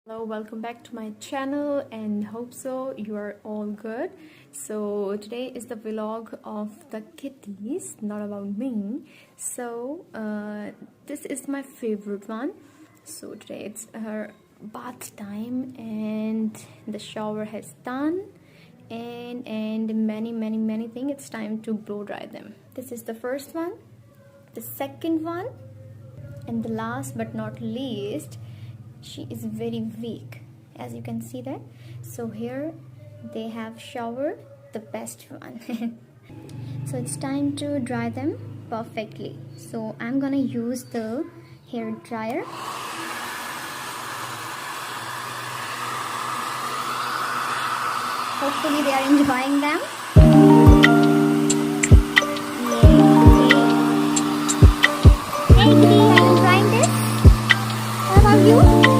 Hello, welcome back to my channel and hope so you are all good. So today is the vlog of the kitties, not about me. So this is my favorite one. So today it's her bath time and the shower has done and many things. It's time to blow dry them. This is the first one, the second one, and the last but not least, she is very weak, as you can see that. So here they have showered the best one. So it's time to dry them perfectly. So I'm gonna use the hair dryer. Hopefully they are enjoying them. Hey Kitty, are you enjoying this? What about you?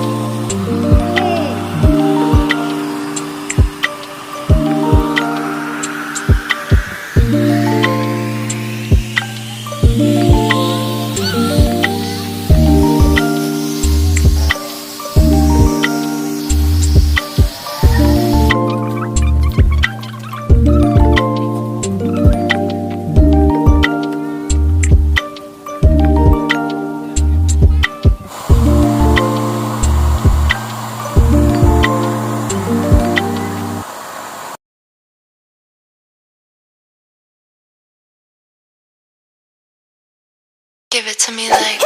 Give it to me like